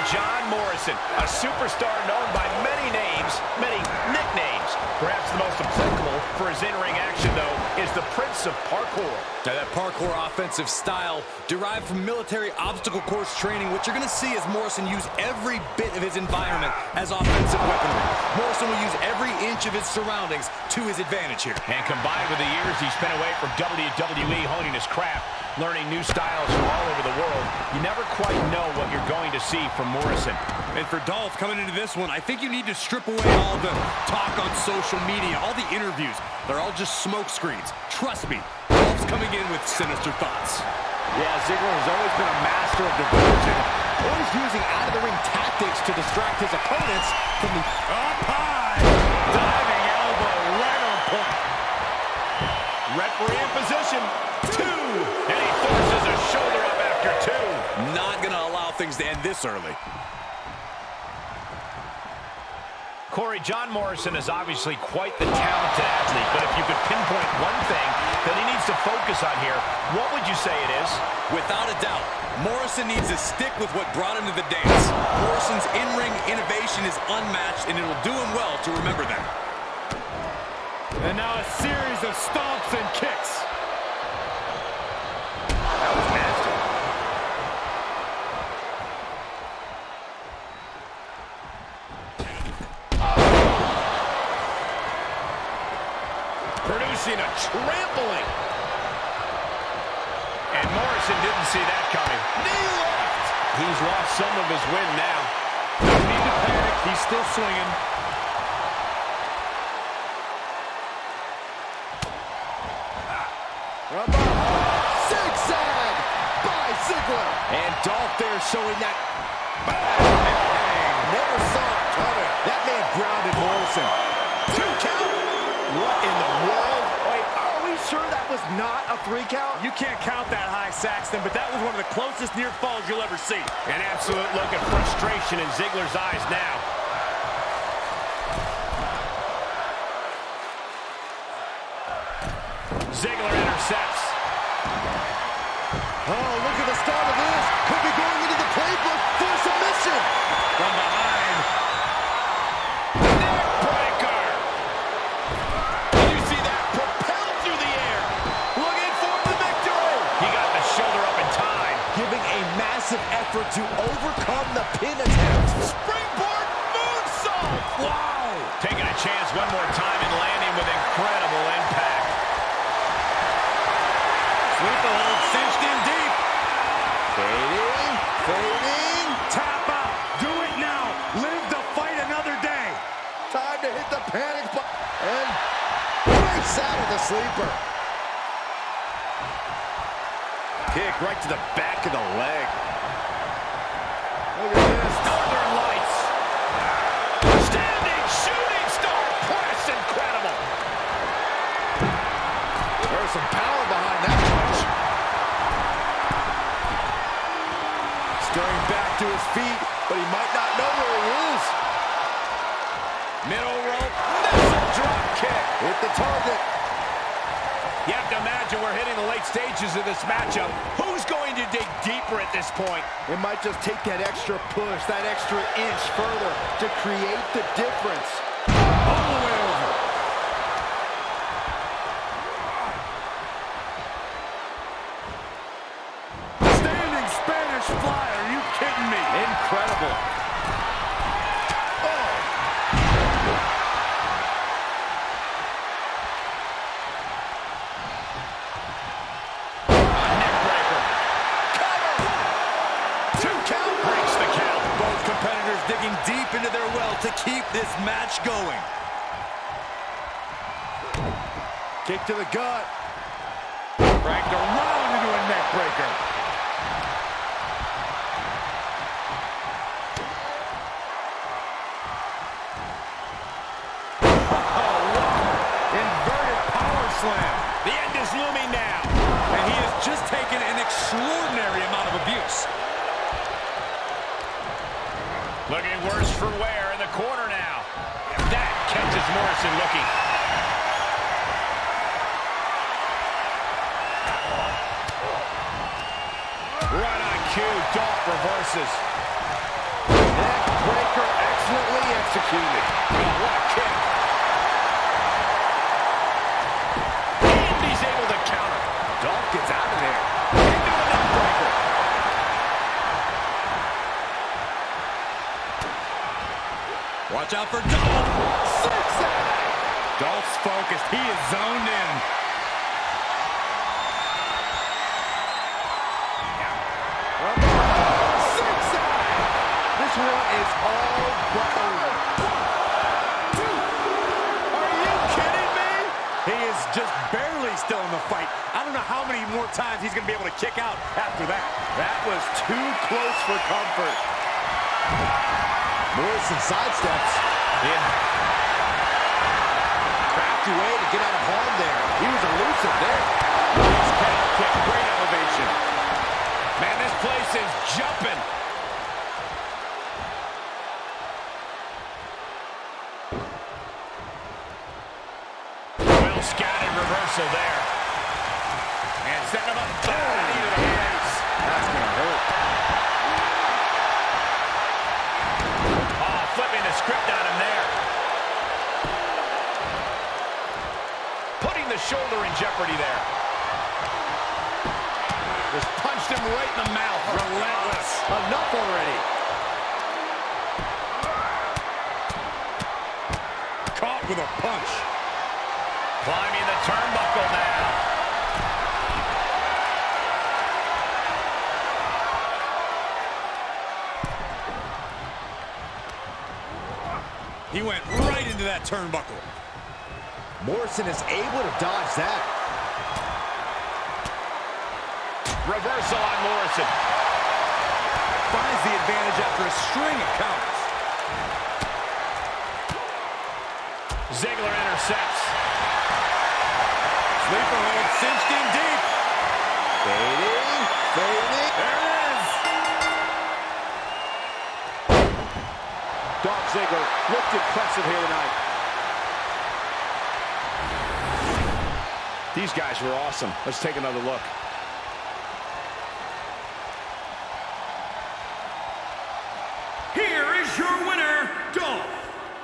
John Morrison, a superstar known by many names, many nicknames. Perhaps the most applicable for his in-ring action, though, is the Prince of Parkour. Now, that parkour offensive style derived from military obstacle course training, which you're going to see as Morrison use every bit of his environment as offensive weaponry. Morrison will use every inch of his surroundings to his advantage here. And combined with the years he spent away from WWE honing his craft, learning new styles from all over the world, you never quite know what you're going to see from Morrison. And for Dolph coming into this one, I think you need to strip away all the talk on social media, all the interviews. They're all just smoke screens. Trust me, Dolph's coming in with sinister thoughts. Yeah, Ziggler has always been a master of diversion, always using out-of-the-ring tactics to distract his opponents from the up high, diving elbow right on point. Referee in position, 2, and he forces a shoulder up after 2. Not gonna allow things to end this early. Corey, John Morrison is obviously quite the talented athlete, but if you could pinpoint one thing that he needs to focus on here, what would you say it is? Without a doubt, Morrison needs to stick with what brought him to the dance. Morrison's in-ring innovation is unmatched, and it'll do him well to remember that. And now a series of stomps and kicks. That was nasty. Producing a trampling. And Morrison didn't see that coming. Knee left. He's lost some of his wind now. No need to panic. He's still swinging. zigzag by Ziggler. And Dolph there showing that never saw it coming. That man grounded Morrison. 2 count. What in the world? Wait, are we sure that was not a 3 count? You can't count that high, Saxton, but that was one of the closest near falls you'll ever see. An absolute look of frustration in Ziggler's eyes now. Ziggler intercepts. Oh, look at the start of this. Could be going into the playbook for submission. From behind. Neck breaker. Did you see that? Propelled through the air. Looking for the victory. He got the shoulder up in time. Giving a massive effort to overcome the pin attempt. Springboard moonsault. Wow. Taking a chance one more time and landing with incredible impact. Sweep the hold, cinched in deep. Fading, fading. Tap out. Do it now. Live to fight another day. Time to hit the panic button. And breaks out of the sleeper. Kick right to the back of the leg. Look at this. Northern Lights. Standing shooting star press. Incredible. There's some power behind that punch. Stirring back to his feet, but he might not know where he is. Middle rope. Missile drop kick. Hit the target. You have to imagine we're hitting the late stages of this matchup. Who's going to dig deeper at this point? It might just take that extra push, that extra inch further to create the difference. All the way over. Standing Spanish fly. Are you kidding me? Incredible. Digging deep into their well to keep this match going. Kick to the gut. Cranked around into a neck breaker. Oh, wow. Inverted power slam. The end is looming now. And he has just taken an extraordinary amount of abuse. Looking worse for wear in the corner now. That catches Morrison looking. Right on cue, Dolph reverses. Neck breaker excellently executed. Oh, what a kick. And he's able to counter. Dolph gets out of there. Into the neck breaker. Watch out for Dolph. Dolph's focused. He is zoned in. This one is all but over. 1, 2. Are you kidding me? He is just barely still in the fight. I don't know how many more times he's going to be able to kick out after that. That was too close for comfort. Morrison sidesteps. Crafty way to get out of harm there. He was elusive there. Nice calf kick, great elevation. Man, this place is jumping. Well scattered reversal there. And setting him up. Knee to the face. That's going to hurt. Oh, flipping the script on him there. Putting the shoulder in jeopardy there. Just punched him right in the mouth. Relentless. Enough already. Caught with a punch. Climbing the turnbuckle now. He went right into that turnbuckle. Morrison is able to dodge that. Reversal on Morrison. Finds the advantage after a string of counters. Ziggler intercepts. Sleeper hold cinched in deep. Fading. Fading. There it is. Dolph Ziggler looked impressive here tonight. These guys were awesome. Let's take another look. Here is your winner, Dolph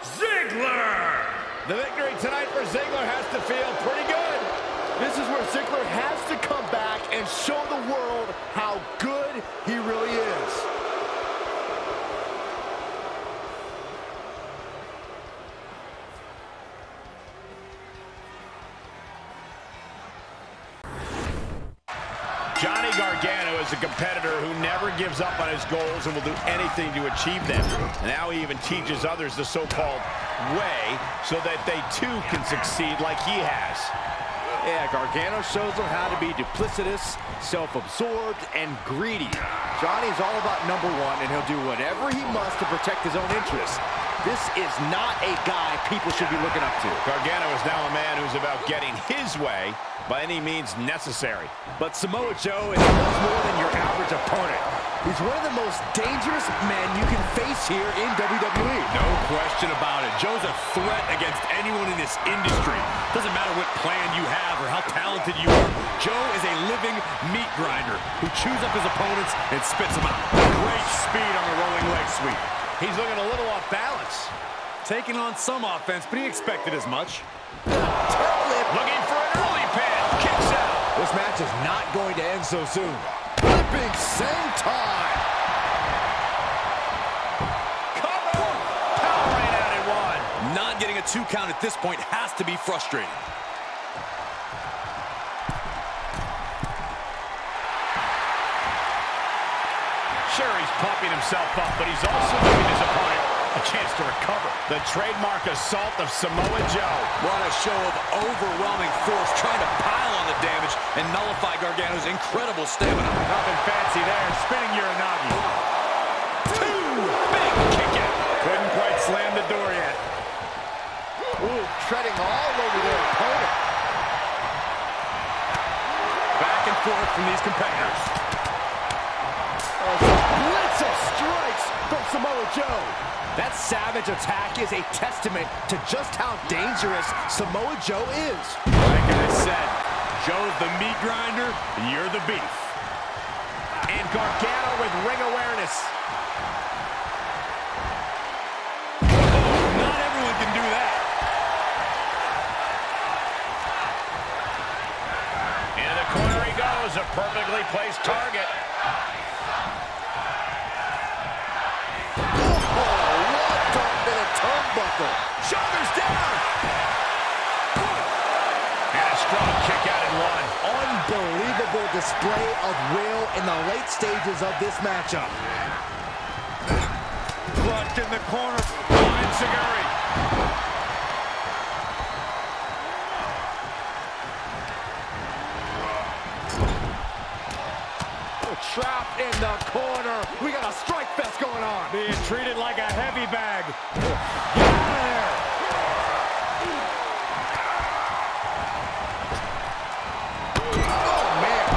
Ziggler. The victory tonight for Ziggler has to feel pretty good. This is where Ziggler has to come back and show the world how good he really is. Johnny Gargano is a competitor who never gives up on his goals and will do anything to achieve them. Now he even teaches others the so-called way so that they too can succeed like he has. Yeah, Gargano shows them how to be duplicitous, self-absorbed, and greedy. Johnny's all about number one, and he'll do whatever he must to protect his own interests. This is not a guy people should be looking up to. Gargano is now a man who's about getting his way by any means necessary. But Samoa Joe is much more than your average opponent. He's one of the most dangerous men you can face here in WWE. No question about it. Joe's a threat against anyone in this industry. Doesn't matter what plan you have or how talented you are. Joe is a living meat grinder who chews up his opponents and spits them out. Great speed on the rolling leg sweep. He's looking a little off balance. Taking on some offense, but he expected as much. Looking for an early pin. Kicks out. This match is not going to end so soon. Flipping senton. Cover. Powering out at one. Not getting a 2 count at this point has to be frustrating. Sure, he's pumping himself up, but he's also giving his opponent a chance to recover. The trademark assault of Samoa Joe. What a show of overwhelming force, trying to pile on the damage and nullify Gargano's incredible stamina. Nothing fancy there. Spinning Uranagi. 2. Big kick out. Couldn't quite slam the door yet. Ooh, treading all over their opponent. Back and forth from these competitors. Blitz of strikes from Samoa Joe. That savage attack is a testament to just how dangerous Samoa Joe is. Like I said, Joe's the meat grinder, and you're the beef. And Gargano with ring awareness. unbelievable display of will in the late stages of this matchup. Clutched in the corner. Finds Ziggler. Trapped in the corner. We got a strike fest going on. Being treated like a heavy bag. Get out of there. Oh, man.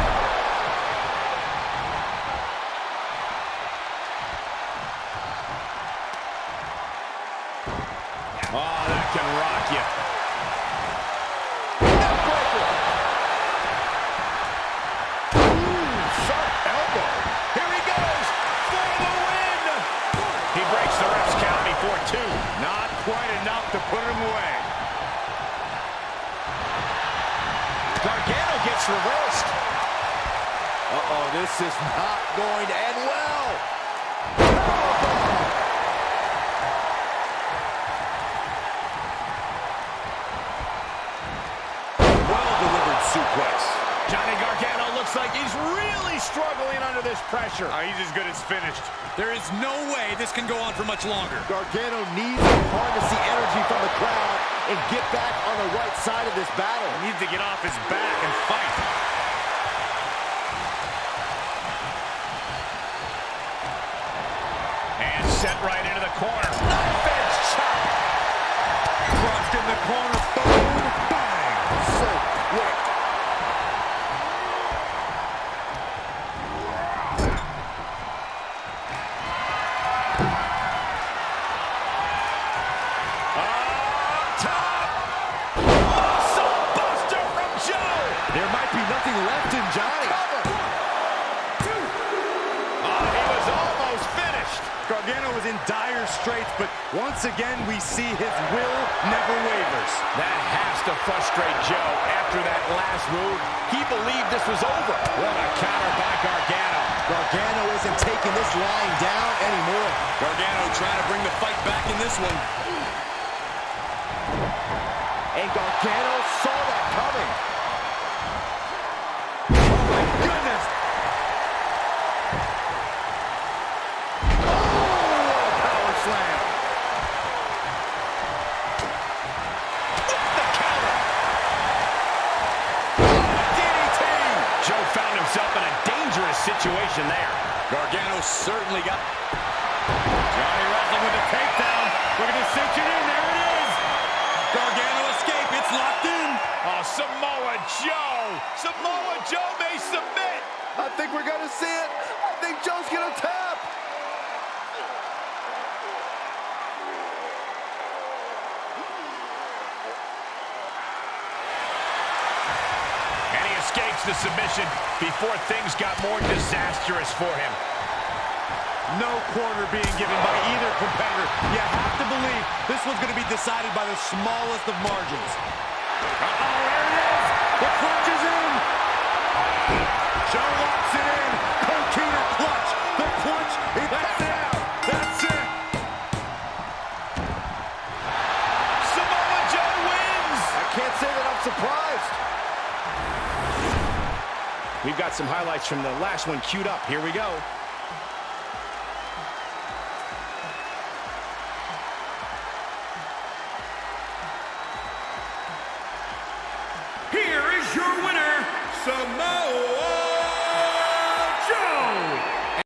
Oh, that can rock you. Not quite enough to put him away. Gargano gets reversed. Uh-oh, this is not going to end well. Well-delivered suplex. Johnny Gargano looks like he's really struggling under this pressure. He's as good as finished. There is no way this can go on for much longer. Gargano needs to harness the energy from the crowd and get back on the right side of this battle. He needs to get off his back and fight. And set right into the corner. Knife edge chop. Crushed in the corner. Boom. Bang. So quick. There might be nothing left in Johnny. He was almost finished. Gargano was in dire straits, but once again, we see his will never wavers. That has to frustrate Joe after that last move. He believed this was over. What a counter by Gargano. Gargano isn't taking this lying down anymore. Gargano trying to bring the fight back in this one. And Gargano saw that coming. Goodness! Oh, power slam. The counter. DDT. Joe found himself in a dangerous situation there. Gargano certainly got... Johnny wrestling with a takedown. Look at this cinch it in. There it is. Gargano escape. It's locked in. Oh, Samoa Joe. Samoa Joe may submit. I think we're going to see it. I think Joe's going to tap. And he escapes the submission before things got more disastrous for him. No quarter being given by either competitor. You have to believe this one's going to be decided by the smallest of margins. Uh-oh, there it is. The clutch is in. Joe locks it in. Coquina clutch. The clutch. That's it. That's it. Samoa Joe wins. I can't say that I'm surprised. We've got some highlights from the last one queued up. Here we go. Here is your winner, Samoa